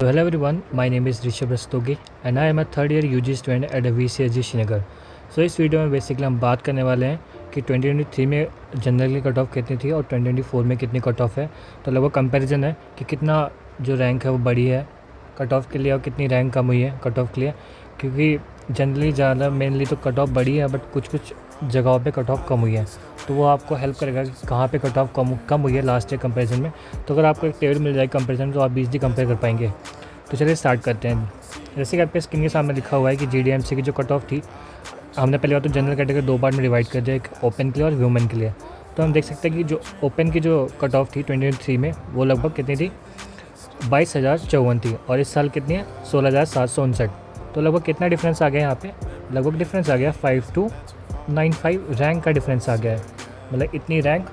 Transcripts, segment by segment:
So hello everyone, my name is Rishabh Rastogi and I am a third year UG student at VCSG Srinagar. सो इस video में basically हम बात करने वाले हैं कि 2023 में जनरल की कट ऑफ कितनी थी और 2024 में कितनी कट ऑफ है। तो लगभग कंपैरिजन है कि कितना जो रैंक है वो बढ़ी है कट ऑफ के लिए और कितनी रैंक कम हुई है कट ऑफ के लिए, क्योंकि जनरली ज़्यादा मेनली तो कट ऑफ बढ़ी है बट कुछ जगहों पे कट ऑफ कम हुई है। तो वो आपको हेल्प करेगा कि कहाँ पे कट ऑफ कम हुई है लास्ट ईयर कंपैरिजन में। तो अगर आपको एक टेबल मिल जाए कंपैरिजन तो आप इजीली कंपेयर कर पाएंगे। तो चलिए स्टार्ट करते हैं। जैसे कि आपके स्क्रीन के सामने लिखा हुआ है कि GDMC की जो कट ऑफ थी, हमने पहले बात तो जनरल कैटेगरी दो पार्ट में डिवाइड कर दिया, एक ओपन के लिए और वुमेन के लिए। तो हम देख सकते हैं कि जो ओपन की जो कट ऑफ थी 2023 में वो लगभग कितनी थी, 22,054 थी और इस साल कितनी है, 16,759। तो लगभग कितना डिफरेंस आ गया यहाँ पे, लगभग डिफरेंस आ गया 5295 रैंक का डिफरेंस आ गया है। मतलब इतनी रैंक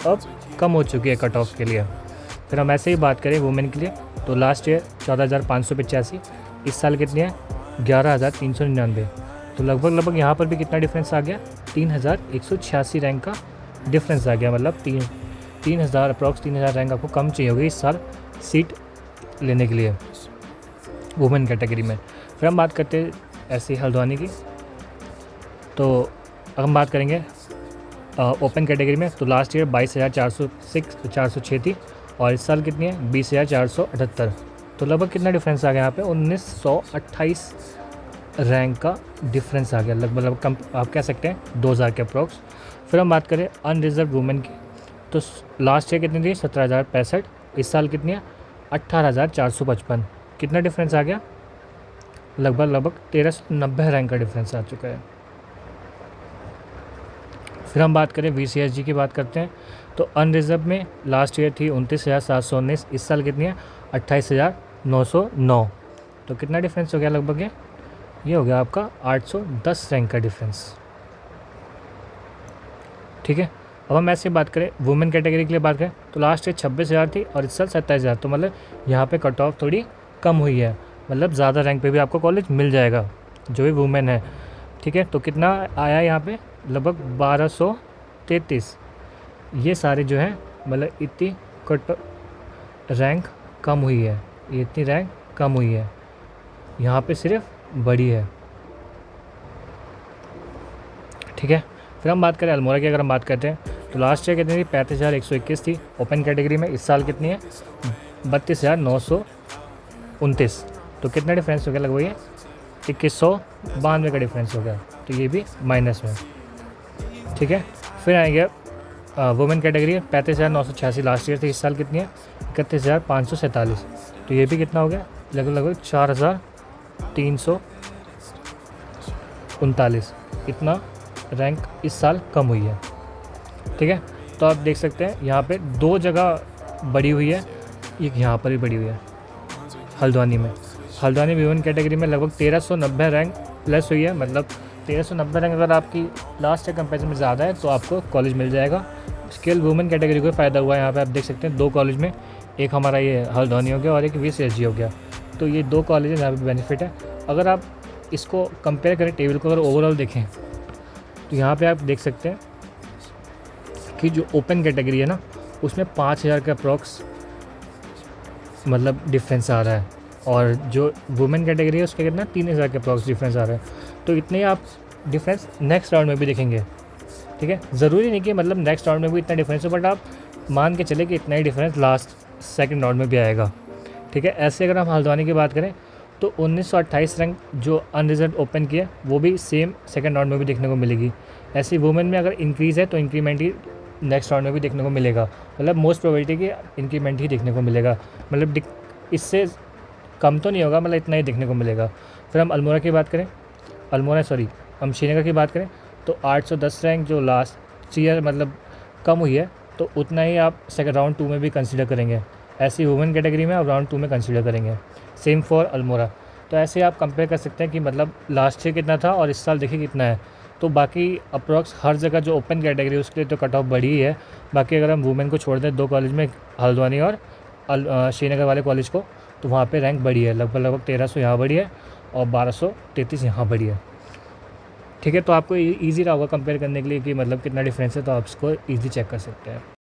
अब कम हो चुकी है कट ऑफ के लिए। फिर हम ऐसे ही बात करें वुमेन के लिए तो लास्ट ईयर 14,585, इस साल कितनी है 11,399। तो लगभग यहाँ पर भी कितना डिफरेंस आ गया, 3,186 रैंक का डिफरेंस आ गया। मतलब 3,000 अप्रॉक्स 3,000 रैंक आपको कम चाहिए होगी इस साल सीट लेने के लिए वुमेन कैटेगरी में। फिर हम बात करते हैं ऐसे हल्द्वानी की। तो अगर हम बात करेंगे ओपन कैटेगरी में तो लास्ट ईयर 22,406 थी और इस साल कितनी है 20,478। तो लगभग कितना डिफरेंस आ गया यहाँ पे, 1,928 रैंक का डिफरेंस आ गया। लगभग कम आप कह सकते हैं 2,000 के अप्रॉक्स। फिर हम बात करें अनरिजर्व वुमेन की तो लास्ट ईयर कितनी थी 17,065, इस साल कितनी है 18,455। कितना डिफरेंस आ गया, लगभग 1,390 रैंक का डिफरेंस आ चुका है। फिर हम बात करें VCSG की बात करते हैं तो अनरिजर्व में लास्ट ईयर थी 29,719, इस साल कितनी है 28,909। तो कितना डिफरेंस हो गया, लगभग ये हो गया आपका 810 रैंक का डिफरेंस। ठीक है, अब हम ऐसे बात करें वुमेन कैटेगरी के लिए बात करें तो लास्ट ईयर 26,000 थी और इस साल 27,000। तो मतलब यहाँ पे कट ऑफ थोड़ी कम हुई है, मतलब ज़्यादा रैंक पे भी आपको कॉलेज मिल जाएगा जो भी वुमेन है। ठीक है, तो कितना आया यहाँ पे, लगभग 1,233। ये सारे जो है मतलब इतनी कट रैंक कम हुई है, ये इतनी रैंक कम हुई है, यहाँ पे सिर्फ बड़ी है। ठीक है, फिर हम बात करें अल्मोड़ा की। अगर हम बात करते हैं तो लास्ट ईयर कितनी थी 35,121 थी ओपन कैटेगरी में, इस साल कितनी है 32,929। तो कितना डिफरेंस हो गया, लगभग ये 2192 का डिफरेंस हो गया। तो ये भी माइनस में। ठीक है, फिर आएंगे वुमेन कैटेगरी 35,986 लास्ट ईयर थी, इस साल कितनी है 31,547। तो ये भी कितना हो गया, लगभग 4,339। इतना रैंक इस साल कम हुई है। ठीक है, तो आप देख सकते हैं यहाँ पे दो जगह बढ़ी हुई है, एक यहाँ पर भी बढ़ी हुई है हल्द्वानी में। हल्द्वानी वुमेन कैटेगरी में लगभग 1,390 रैंक प्लस हुई है। मतलब 1,390 रैंक अगर आपकी लास्ट ईयर कंपेरिजन में ज़्यादा है तो आपको कॉलेज मिल जाएगा। स्किल वुमेन कैटेगरी को फ़ायदा हुआ है, यहाँ पे आप देख सकते हैं दो कॉलेज में, एक हमारा ये हल्द्वानी हो गया और एक VCSG हो गया। तो ये दो कॉलेज यहाँ पे बेनिफिट है। अगर आप इसको कंपेयर करें टेबल को, अगर ओवरऑल देखें तो यहाँ पे आप देख सकते हैं कि जो ओपन कैटेगरी है ना उसमें 5,000 का अप्रॉक्स मतलब डिफरेंस आ रहा है और जो वुमेन कैटेगरी है उसका कितना 3,000 के अप्रॉक्स डिफरेंस आ रहा है। तो इतने आप डिफरेंस नेक्स्ट राउंड में भी देखेंगे। ठीक है, ज़रूरी नहीं कि मतलब नेक्स्ट राउंड में भी इतना डिफरेंस हो, बट आप मान के चले कि इतना ही डिफरेंस लास्ट सेकंड राउंड में भी आएगा। ठीक है, ऐसे अगर हम हल्द्वानी की बात करें तो 1,928 रैंक जो अनरिजर्व ओपन की है वो भी सेम सेकंड राउंड में भी देखने को मिलेगी। ऐसे वुमेन में अगर इंक्रीज़ है तो इंक्रीमेंट ही नेक्स्ट राउंड में भी देखने को मिलेगा। मतलब मोस्ट प्रोबेबिलिटी कि इंक्रीमेंट ही देखने को मिलेगा, मतलब इससे कम तो नहीं होगा, मतलब इतना ही देखने को मिलेगा। फिर हम अल्मोड़ा की बात करें, हम श्रीनगर की बात करें तो 810 रैंक जो लास्ट ईयर मतलब कम हुई है तो उतना ही आप सेकंड राउंड 2 में भी कंसीडर करेंगे। ऐसी वुमेन कैटेगरी में आप राउंड 2 में कंसीडर करेंगे, सेम फॉर अल्मोड़ा। तो ऐसे आप कंपेयर कर सकते हैं कि मतलब लास्ट ईयर कितना था और इस साल देखिए कितना है। तो बाकी अप्रॉक्स हर जगह जो ओपन कैटेगरी है उसके लिए तो कट ऑफ बढ़ी ही है। बाकी अगर हम वुमेन को छोड़ दें दो कॉलेज में, हल्द्वानी और श्रीनगर वाले कॉलेज को, तो वहाँ पे रैंक बढ़ी है, लगभग 1,300 यहाँ बढ़ी है और 1,233 यहाँ बढ़ी है। ठीक है, तो आपको ईजी रहा होगा कंपेयर करने के लिए कि मतलब कितना डिफरेंस है, तो आप इसको ईजी चेक कर सकते हैं।